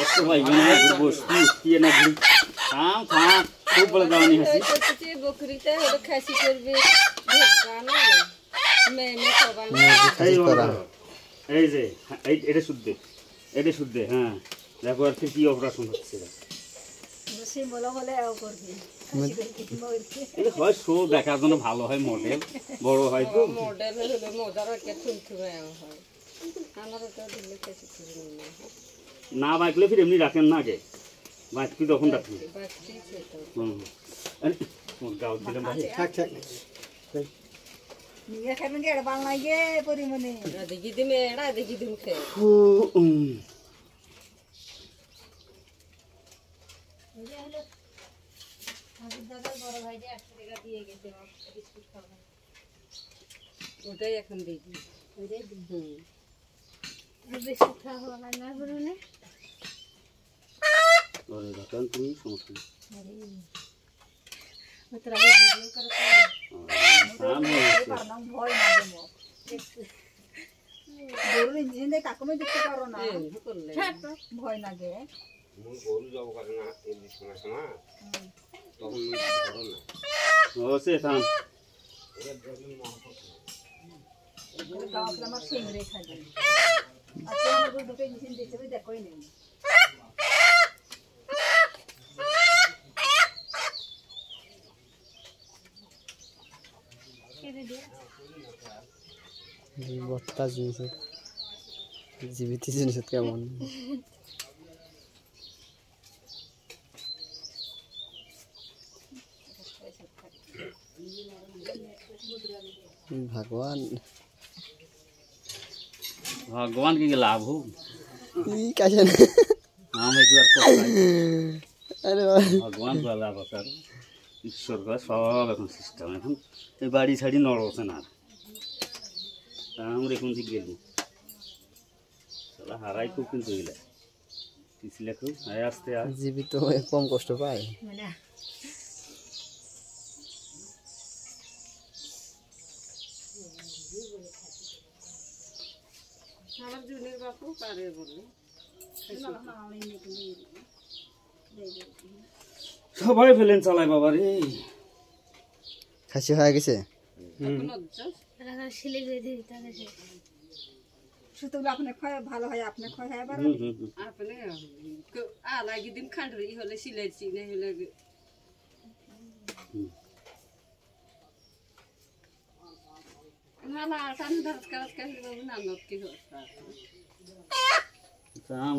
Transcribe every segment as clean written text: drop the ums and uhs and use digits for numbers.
तो भाई गने बस्ती की ना घुरी थाम थाम खूब बड़ा गावनी हसी ते बकरीते हलो खासी करबे गाना मैं खबाना এই যে এটা শুদ্ধ হ্যাঁ দেখো আর কি অপারেশন হচ্ছে বসে বলা বলে আও করবি খাসি করবি মরকে এটা হয় শো দেখার জন্য ভালো হয় মডেল বড় হয় তো মডেল হলো মজার একটা থুমথুমে হয় আমার তো দিলে খাসি করবি না বাইকলে ফির এমনি রাখেন না আগে বাইক কি তখন রাখবেন বাকি সেটা হুম গাও দিলাম ভাই থাক থাক নিয়ে খাবেন কে বাংলা গে পরিমনে দেখি দিমে এড়া দেখি দিম খে ওটাই এখন দেখি বেশি খাওয়া হয় না বলনে ওরে রাখান তুমি সমস্যা ওতরা ভিডিও করতে সামনে পারলাম ভয় না দেবো গরু জিন্দে কাকমে দেখতে পারো না ভয় লাগে মু গরু যাব করে না এই সময় তখন ধরো না ও সে থাম আমার সিং রেখা দেন আচ্ছা আমার দুটো মেশিন দেখতে দেখোই নেই বত্তা জিনিস জীবিত জিনিস কেমন भगवान भगवान के लाभ हो कैसे हम एक बार अरे भगवान का लाभ सर ईश्वर का सब এখন সিস্টেম এখন এই বাড়ি ছাড়ি নড়ছে না আমরা এখন ঠিক গেলি সালা হারাই খুব কিন্তু হইলা পিছলে খুব আয় আসতে আর জীবিত কম কষ্ট পায় মানে আমার জুনের বাপু পারে বলে সবাই ফেলেন চালায় বাবা রে খাসি হয়ে গেছে আপনি ভালো হয় আপনি আপনি আলাগি দিন খান্ডরি হলে সিলাইছি না হলে না টান ধরত কাজ কাজ বাবু না নক কি হচ্ছে কাম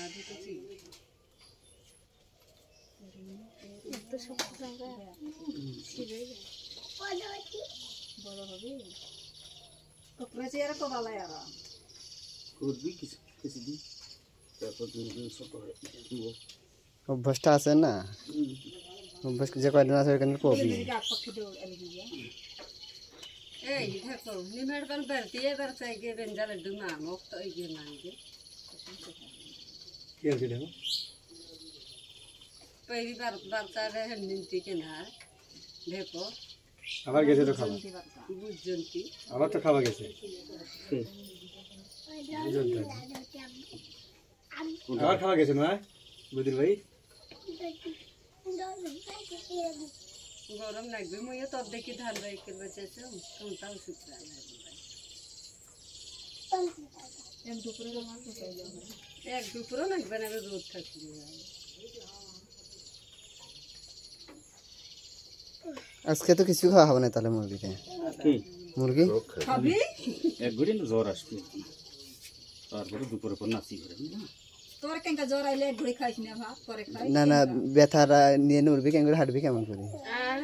আদি তো ঠিক তো সব জায়গা ছিড়ে বড় হবে কপড়া চেয়ারা তো ভালো আর করবি কিছু দিন তারপর দিন ছোট হয় অভ্যাসটা আছে না অভ্যাস যে কয়দিন আছে ওখানে কবি এই দেখো নিমের কাল বেরতে বেরতে গিয়ে বেঞ্জালের ডুমা মুখ তো এগিয়ে মানগে কি আছে দেখো पहिली बार बारता निंती के ना देखो আবার গেছে তো খাওয়া बुझजंती আবার তো খাওয়া গেছে আবার খাওয়া গেছে না বুদির ভাই गरम লাগবে মই তো দেখি ধান বাই কে বেচেছে কোনটা সুতরা না এক দুপুরে মাল কোথায় যাবে এক দুপুরে লাগবে না রোদ থাকবে আজকে তো কিছু খাওয়া হবে না তাহলে মুরগিতে কি মুরগি খাবি এক ঘড়ি না জ্বর আসবে তারপরে দুপুরে পর নাচি করে তোর কেনকা জ্বর আইলে এক ঘড়ি খাইস না ভাত পরে খাই না না ব্যথারা নিয়ে নুরবি কেন করে হাঁটবি কেমন করে আর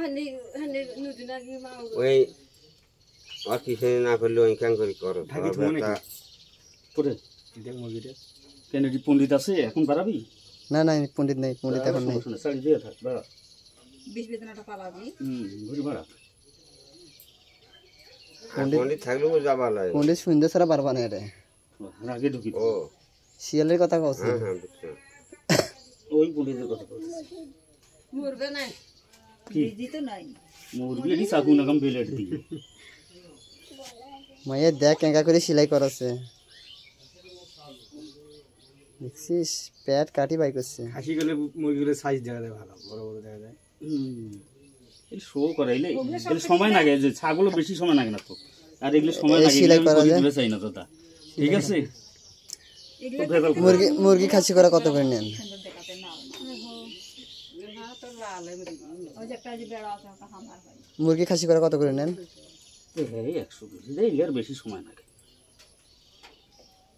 হানি হানি নুদিনা কি মা ওই আর কিছু না করলে ওই কেন করি করো পরে দেখ মুরগিটা কেন কি পণ্ডিত আছে এখন বাড়াবি না না পণ্ডিত নেই পণ্ডিত এখন নেই শাড়ি দিয়ে থাক বাড়া বিশ বেদনাটা পালাবি ঘুরি বাড়া পণ্ডিত থাকলেও যাবা লাগে পণ্ডিত সুন্দর ছাড়া পারবা না রে আগে ঢুকি ও শিয়ালের কথা কওছে হ্যাঁ হ্যাঁ বুঝছো ওই পণ্ডিতের কথা বলছি মুরবে নাই বিজি তো নাই মুরগি এটি চাকু নাকাম বেলেট দিই মায়ের দেখ কেঙ্কা করে সেলাই করাছে দেখছিস পেট কাটি বাই করছে। খাসি গেলে মুরগিগুলোর সাইজ দেখা যায় ভালো, বড় বড় দেখা যায়। এই শো করাইলে এগুলো সময় লাগে, যে ছাগলও বেশি সময় লাগে না তো, আর এগুলো সময় লাগে, সেলাই করা যায়। এগুলো চাই না দাদা, ঠিক আছে। মুরগি খাসি করা কত করে নেন? সুন্দর দেখাতে নাও না তো লাল ওই যে একটা যে বেড়া আছে ওটা আমার হয় মুরগি খাসি করা কত করে নেন? এই 100 কেজি এগুলো আর বেশি সময় লাগে।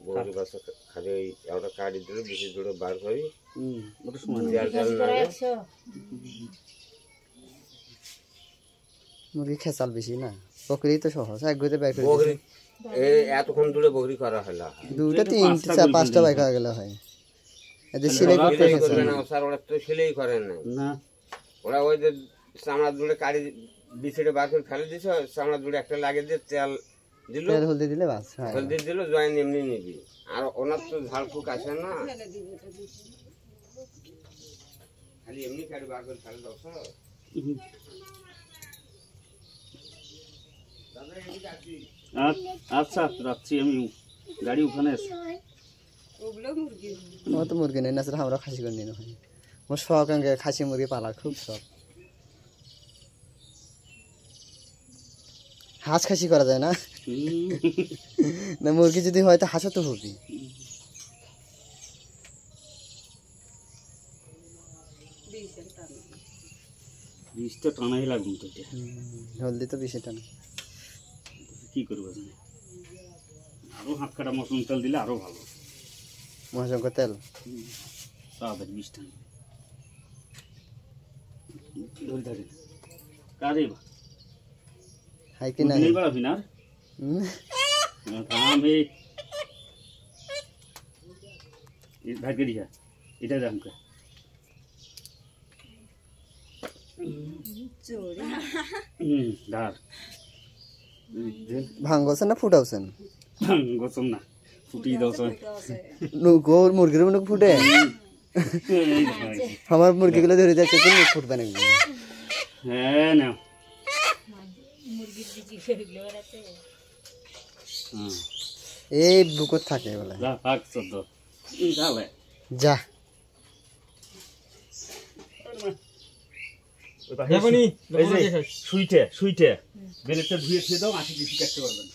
বড় বাচ্চা খালি ওই একটা কাটি দিলে বেশি দূরে বার করি, ওটা সময় লাগে। জাল জাল লাগে। মুরগি খেসাল বেশি না, বকরি তো সহজ এক গইতে বের করে বকরি এতক্ষণ দূরে বকরি করা হলো, দুটো তিনটা চার পাঁচটা বাইক হয়ে গেল হয়। এদের সিলাই করতে সেলাই খেসাল করবে না স্যার, ওরা তো সেলাই করেন না, না ওরা ওই যে চামড়া দূরে কাটি বিছিয়ে বার করে ফেলে দিছে, চামড়া দূরে একটা লাগিয়ে দিয়ে তেল দিল, তেল হলদি দিলে বাস হয়। হলদি দিল, জয়েন এমনি নিবি। আর ওনার তো ঝাড়ফুঁক আসে না, খালি এমনি কাটি বার করে ফেলে দাও স্যার। আচ্ছা রাখছি, আমি গাড়ি ওখানে আছে। ওগুলো মুরগি আমার তো মুরগি নেই না, আমরা খাসি করে নিয়ে হয়। মোর শখ আগে খাসি মুরগি পালার খুব শখ। হাঁস খাসি করা যায় না? না মুরগি যদি হয় তো হাঁসও তো হবে। বিষটা টানাই লাগুন তো, এটা হলদি তো বেশি টান। কি করবো জানি, আরো হাত কাটা মশলা তেল দিলে আরো ভালো, মহাশঙ্কর তেল তাড়াতাড়ি বিষ টান ধরে থাকে। কারে বা হাই কি না? নেই বাড়াবি না থাম, ভাগ্যে দিয়া এটা দাম কা ধার ভাঙ্গছেন না ফুটাওছেন? গছম না, ফুটি দাও গোর মুরগির মুখ ফুটে? আমার মুরগিগুলো ধরে যাচ্ছে, কোন মুখ ফুটবে না? হ্যাঁ না এই বুকত থাকে বলে। যা থাক চোদ্দ যাবে যা সুইটে বেলেটটা ধুয়ে খেয়ে দাও, 80 বেশি কাটতে পারবেন।